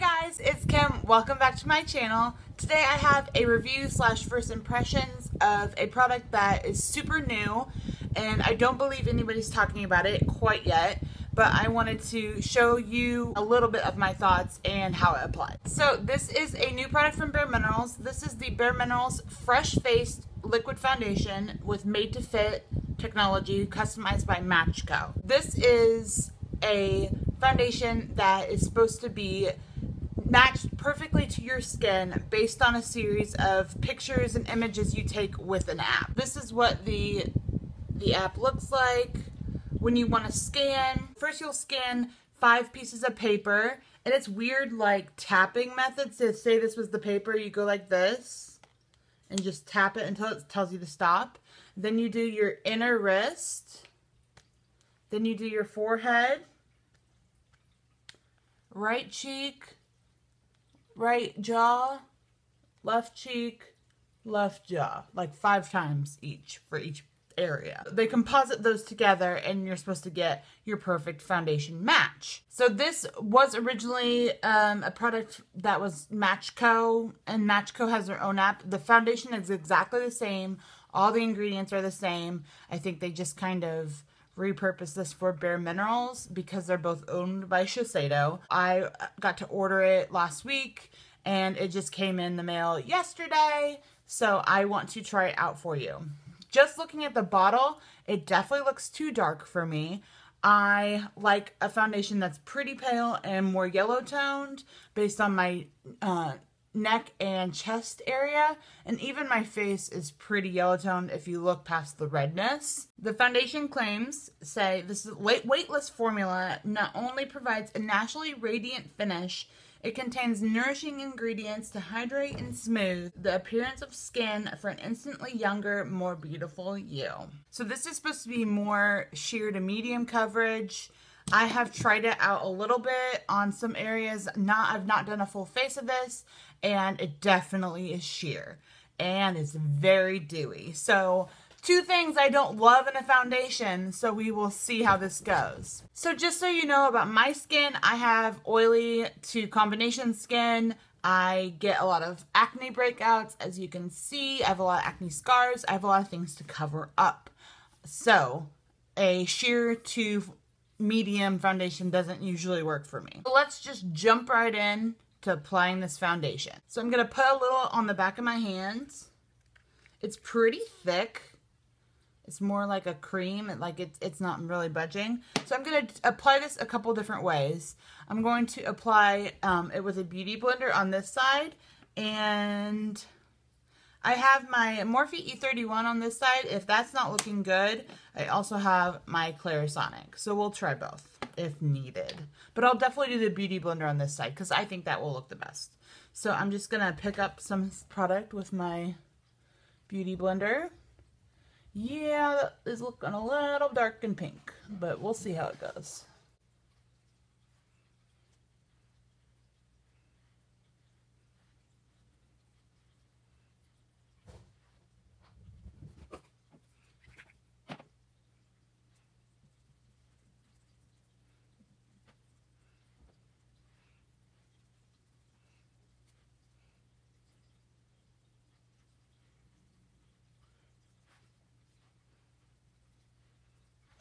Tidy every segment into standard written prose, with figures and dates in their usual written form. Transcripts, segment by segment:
guys, it's Kim. Welcome back to my channel. Today I have a review slash first impressions of a product that is super new and I don't believe anybody's talking about it quite yet, but I wanted to show you a little bit of my thoughts and how it applies. So this is a new product from bareMinerals. This is the bareMinerals Fresh Faced Liquid Foundation with Made-2-Fit technology customized by Made-2-Fit. This is a foundation that is supposed to be matched perfectly to your skin based on a series of pictures and images you take with an app. This is what the app looks like when you want to scan. First you'll scan 5 pieces of paper, and it's weird like tapping methods. To say this was the paper, you go like this and just tap it until it tells you to stop. Then you do your inner wrist. Then you do your forehead, right cheek, right jaw, left cheek, left jaw, like 5 times each for each area. They composite those together and you're supposed to get your perfect foundation match. So this was originally a product that was Made-2-Fit, and Made-2-Fit has their own app. The foundation is exactly the same. All the ingredients are the same. I think they just kind of repurpose this for bareMinerals because they're both owned by Shiseido. I got to order it last week and it just came in the mail yesterday, so I want to try it out for you. Just looking at the bottle, it definitely looks too dark for me. I like a foundation that's pretty pale and more yellow toned based on my neck and chest area, and even my face is pretty yellow toned if you look past the redness. The foundation claims say this is weightless formula not only provides a naturally radiant finish, it contains nourishing ingredients to hydrate and smooth the appearance of skin for an instantly younger, more beautiful you. So this is supposed to be more sheer to medium coverage. I have tried it out a little bit on some areas. I've not done a full face of this, and it definitely is sheer and it's very dewy. So 2 things I don't love in a foundation, so we will see how this goes. So just so you know about my skin, I have oily to combination skin. I get a lot of acne breakouts, as you can see. I have a lot of acne scars. I have a lot of things to cover up. So a sheer to medium foundation doesn't usually work for me. So let's just jump right in to applying this foundation. So I'm going to put a little on the back of my hands. It's pretty thick. It's more like a cream, like it's not really budging. So I'm going to apply this a couple different ways. I'm going to apply it with a beauty blender on this side, and I have my Morphe E31 on this side. If that's not looking good, I also have my Clarisonic. So we'll try both if needed. But I'll definitely do the beauty blender on this side because I think that will look the best. So I'm just going to pick up some product with my beauty blender. Yeah, that is looking a little dark and pink, but we'll see how it goes.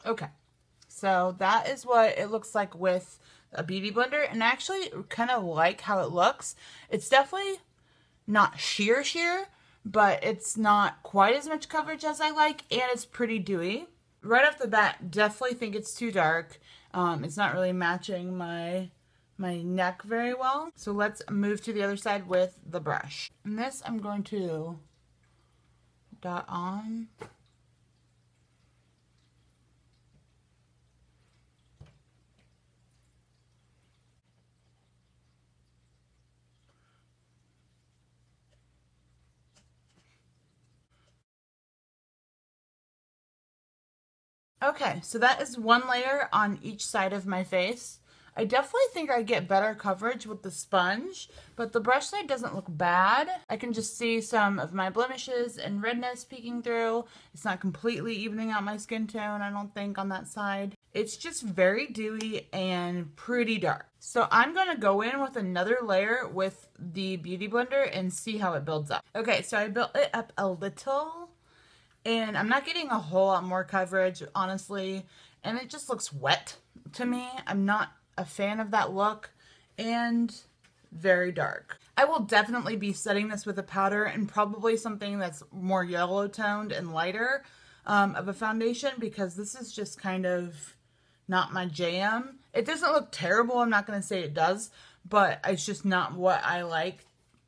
Okay, so that is what it looks like with a beauty blender, and I actually kind of like how it looks. It's definitely not sheer, but it's not quite as much coverage as I like, and it's pretty dewy. Right off the bat, definitely think it's too dark. It's not really matching my neck very well. So let's move to the other side with the brush. And this I'm going to dot on. Okay, so that is 1 layer on each side of my face. I definitely think I get better coverage with the sponge, but the brush side doesn't look bad. I can just see some of my blemishes and redness peeking through. It's not completely evening out my skin tone, I don't think, on that side. It's just very dewy and pretty dark. So I'm going to go in with another layer with the Beauty Blender and see how it builds up. Okay, so I built it up a little, and I'm not getting a whole lot more coverage, honestly, and it just looks wet to me. I'm not a fan of that look, and very dark. I will definitely be setting this with a powder and probably something that's more yellow toned and lighter of a foundation, because this is just kind of not my jam. It doesn't look terrible, I'm not going to say it does, but it's just not what I like.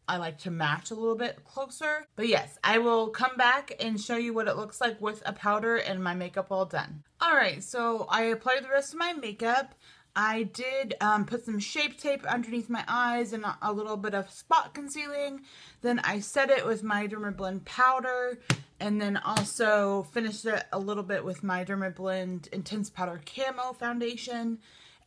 I like to match a little bit closer. But yes, I will come back and show you what it looks like with a powder and my makeup all done. Alright, so I applied the rest of my makeup. I did put some Shape Tape underneath my eyes and a little bit of spot concealing. Then I set it with my Dermablend powder, and then also finished it a little bit with my Dermablend Intense Powder Camo foundation.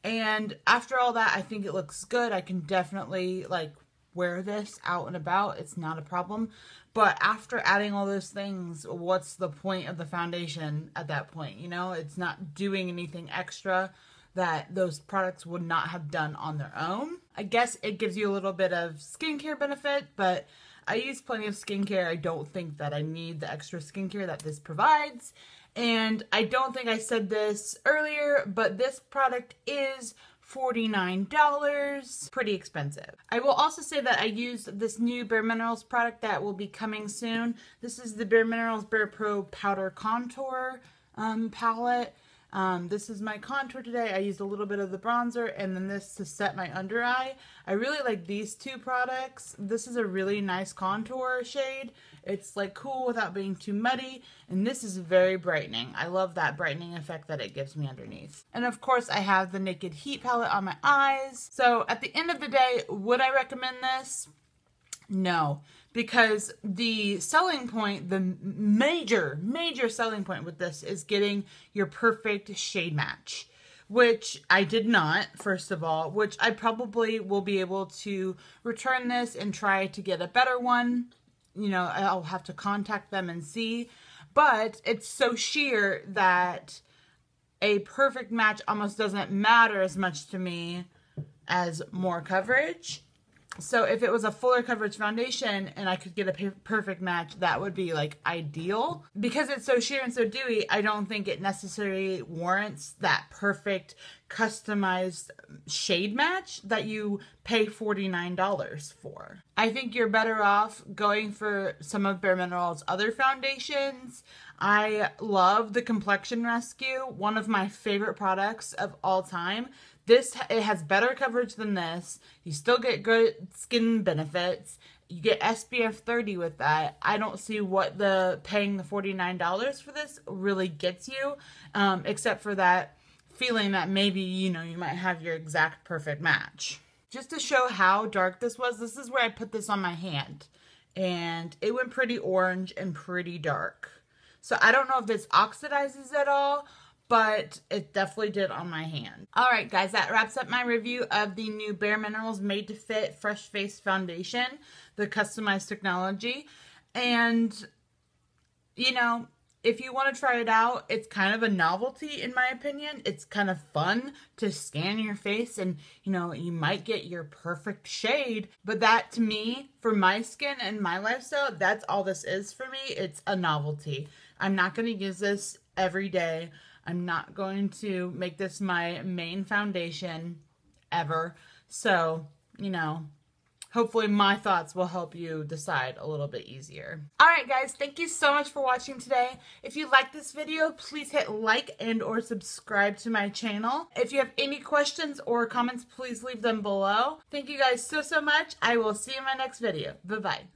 And after all that, I think it looks good. I can definitely like wear this out and about. It's not a problem. But after adding all those things, what's the point of the foundation at that point? You know, it's not doing anything extra that those products would not have done on their own. I guess it gives you a little bit of skincare benefit, but I use plenty of skincare. I don't think that I need the extra skincare that this provides. And I don't think I said this earlier, but this product is $49. Pretty expensive. I will also say that I used this new bareMinerals product that will be coming soon. This is the bareMinerals Bare Pro Powder Contour palette. This is my contour today. I used a little bit of the bronzer and then this to set my under eye. I really like these two products. This is a really nice contour shade. It's like cool without being too muddy, and this is very brightening. I love that brightening effect that it gives me underneath. And of course I have the Naked Heat palette on my eyes. So at the end of the day, would I recommend this? No, because the selling point, the major selling point with this is getting your perfect shade match, which I did not, first of all, which I probably will be able to return this and try to get a better one. You know, I'll have to contact them and see, but it's so sheer that a perfect match almost doesn't matter as much to me as more coverage. So if it was a fuller coverage foundation and I could get a perfect match, that would be like ideal. Because it's so sheer and so dewy, I don't think it necessarily warrants that perfect customized shade match that you pay $49 for. I think you're better off going for some of bareMinerals' other foundations. I love the Complexion Rescue, one of my favorite products of all time. It has better coverage than this. You still get good skin benefits. You get SPF 30 with that. I don't see what paying the $49 for this really gets you, except for that feeling that maybe, you know, you might have your exact perfect match. Just to show how dark this was, this is where I put this on my hand. And it went pretty orange and pretty dark. So I don't know if this oxidizes at all, but it definitely did on my hand. Alright guys, that wraps up my review of the new bareMinerals Made-to-Fit Fresh Face Foundation, the customized technology. And, you know, if you want to try it out, it's kind of a novelty in my opinion. It's kind of fun to scan your face and, you know, you might get your perfect shade. But that, to me, for my skin and my lifestyle, that's all this is for me. It's a novelty. I'm not going to use this every day. I'm not going to make this my main foundation ever. So, you know, hopefully my thoughts will help you decide a little bit easier. Alright guys, thank you so much for watching today. If you like this video, please hit like and or subscribe to my channel. If you have any questions or comments, please leave them below. Thank you guys so much. I will see you in my next video. Bye-bye.